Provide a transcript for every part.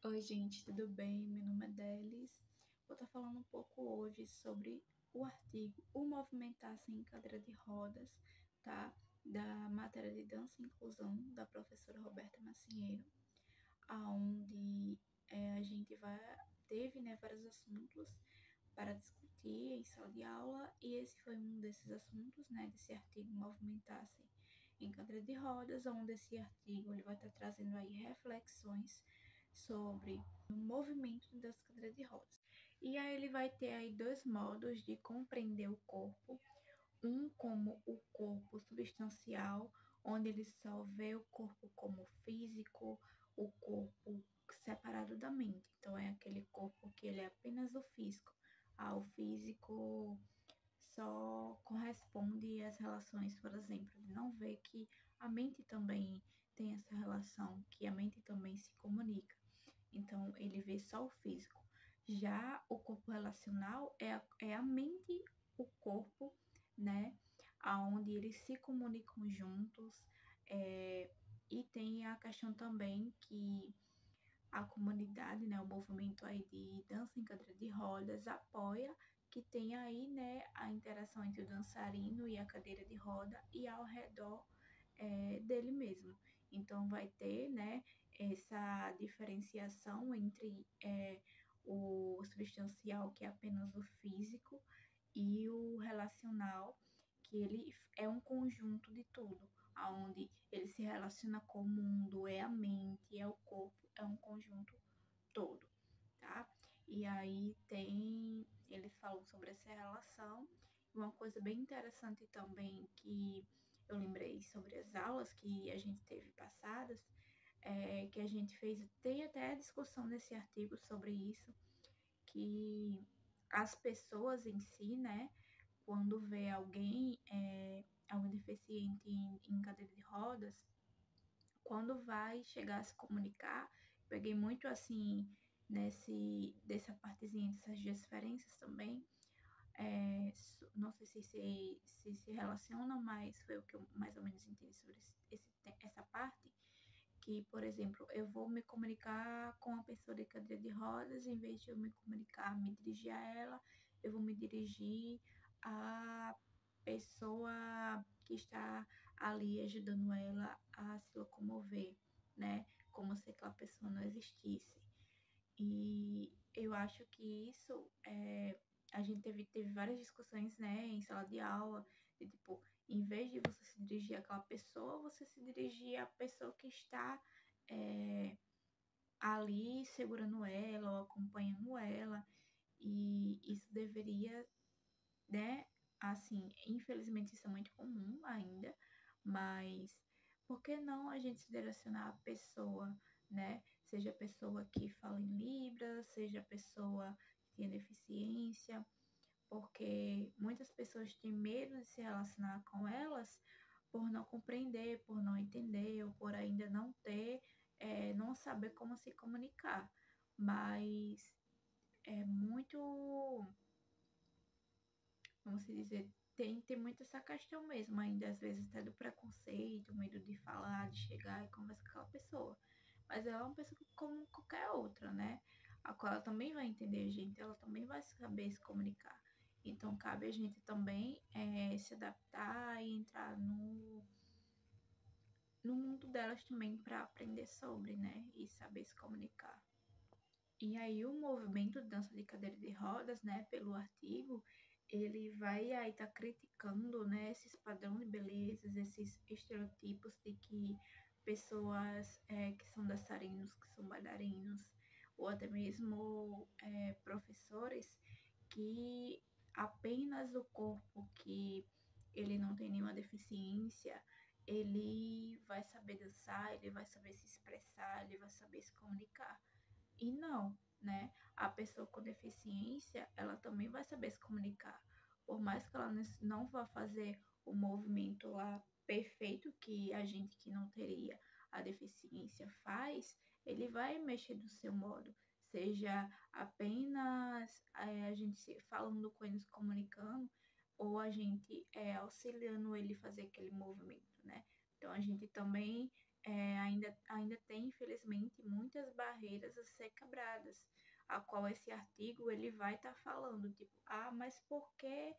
Oi, gente, tudo bem? Meu nome é Delis. Vou estar falando um pouco hoje sobre o artigo O Movimentar-se em Cadeira de Rodas, tá? Da matéria de Dança e Inclusão da professora Roberta Macieiro, onde a gente teve, né, vários assuntos para discutir em sala de aula, e esse foi um desses assuntos, né, desse artigo Movimentar-se em Cadeira de Rodas, onde esse artigo ele vai estar trazendo aí reflexões sobre o movimento das cadeiras de rodas. E aí ele vai ter aí dois modos de compreender o corpo, um como o corpo substancial, onde ele só vê o corpo como físico, o corpo separado da mente. Então é aquele corpo que ele é apenas o físico. O físico só corresponde às relações, por exemplo, ele não vê que a mente também tem essa relação, que a mente também se comunica. Então, ele vê só o físico. Já o corpo relacional é a mente, o corpo, né? Onde eles se comunicam juntos. E tem a questão também que a comunidade, né, o movimento aí de dança em cadeira de rodas apoia que tenha aí, né, a interação entre o dançarino e a cadeira de roda e ao redor dele mesmo. Então vai ter, né, essa diferenciação entre o substancial, que é apenas o físico, e o relacional, que ele é um conjunto de tudo, aonde ele se relaciona com o mundo, é a mente, é o corpo, é um conjunto todo, tá? E aí eles falam sobre essa relação. Uma coisa bem interessante também que eu lembrei sobre as aulas que a gente teve passadas, que a gente fez, tem até discussão nesse artigo sobre isso, que as pessoas em si, né, quando vê algum deficiente em cadeira de rodas, quando vai chegar a se comunicar, peguei muito assim dessa partezinha, dessas diferenças também. Não sei se relacionam, mas foi o que eu mais ou menos entendi sobre essa parte. Que, por exemplo, eu vou me comunicar com a pessoa de cadeira de rodas, em vez de eu me dirigir a ela, eu vou me dirigir à pessoa que está ali ajudando ela a se locomover, né? Como se aquela pessoa não existisse. E eu acho que isso a gente teve várias discussões, né, em sala de aula, de tipo, em vez de você se dirigir àquela pessoa, você se dirigir à pessoa que está ali segurando ela ou acompanhando ela. E isso deveria, né, assim, infelizmente isso é muito comum ainda, mas por que não a gente se direcionar à pessoa, né? Seja a pessoa que fala em Libras, seja a pessoa que tem deficiência, porque muitas pessoas têm medo de se relacionar com elas por não compreender, por não entender, ou por ainda não ter, não saber como se comunicar. Mas é muito, vamos dizer, tem muito essa questão mesmo, ainda às vezes até do preconceito, medo de falar, de chegar e conversar com aquela pessoa. Mas ela é uma pessoa como qualquer outra, né? A qual ela também vai entender a gente, ela também vai saber se comunicar. Então cabe a gente também se adaptar e entrar no mundo delas também para aprender sobre, né? E saber se comunicar. E aí o movimento de dança de cadeira de rodas, né, pelo artigo, ele vai aí estar criticando, né, esses padrões de belezas, esses estereotipos de que pessoas que são dançarinos, que são bailarinos, ou até mesmo professores, que apenas o corpo que ele não tem nenhuma deficiência, ele vai saber dançar, ele vai saber se expressar, ele vai saber se comunicar. E não, né? A pessoa com deficiência, ela também vai saber se comunicar. Por mais que ela não vá fazer o movimento lá perfeito que a gente que não teria a deficiência faz, ele vai mexer do seu modo. Seja apenas a gente falando com ele, se comunicando, ou a gente auxiliando ele fazer aquele movimento, né? Então a gente também ainda tem, infelizmente, muitas barreiras a ser quebradas, a qual esse artigo ele vai estar falando, tipo, mas por que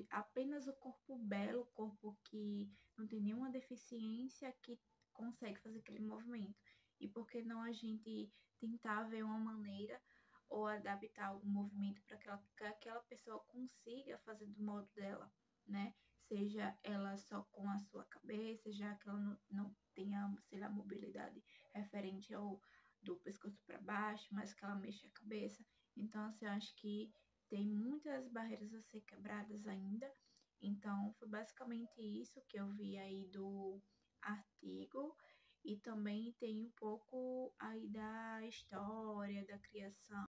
apenas o corpo belo, o corpo que não tem nenhuma deficiência, que consegue fazer aquele movimento? E por que não a gente tentar ver uma maneira ou adaptar algum movimento para que aquela pessoa consiga fazer do modo dela, né? Seja ela só com a sua cabeça, já que ela não tenha, sei lá, mobilidade referente ao do pescoço para baixo, mas que ela mexa a cabeça. Então, assim, eu acho que tem muitas barreiras a ser quebradas ainda. Então, foi basicamente isso que eu vi aí do artigo. E também tem um pouco aí da história, da criação.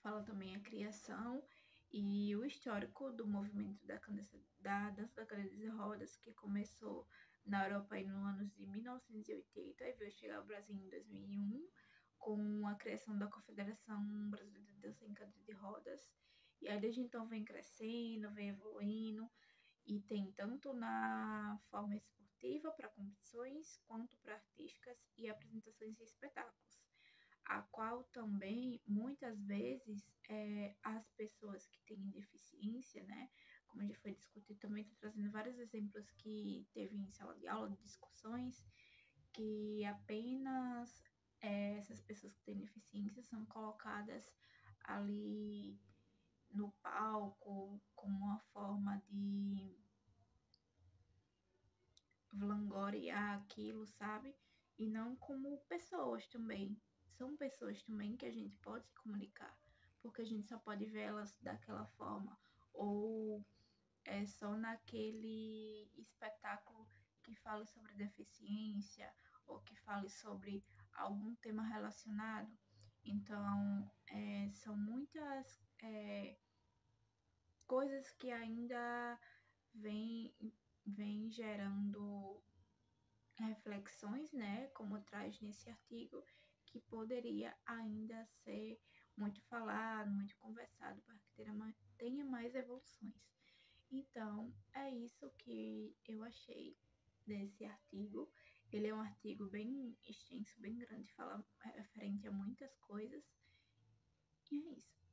Fala também a criação e o histórico do movimento da dança da cadeira de rodas, que começou na Europa aí no anos de 1980 e veio chegar ao Brasil em 2001, com a criação da Confederação Brasileira de Dança em Cadeira de Rodas. E aí desde então vem crescendo, vem evoluindo, e tem tanto na forma esportiva para competições, quanto para artísticas e apresentações e espetáculos, a qual também muitas vezes as pessoas que têm deficiência, né, como já foi discutido também, estou trazendo vários exemplos que teve em sala de aula, de discussões, que apenas essas pessoas que têm deficiência são colocadas ali no palco como uma forma de vangloriar aquilo, sabe? E não como pessoas também. São pessoas também que a gente pode se comunicar, porque a gente só pode vê-las daquela forma, ou é só naquele espetáculo que fale sobre deficiência, ou que fale sobre algum tema relacionado. Então, são muitas coisas que ainda vêm vem gerando reflexões, né, como traz nesse artigo, que poderia ainda ser muito falado, muito conversado, para que tenha mais evoluções. Então, é isso que eu achei desse artigo. Ele é um artigo bem extenso, bem grande, fala referente a muitas coisas. E é isso.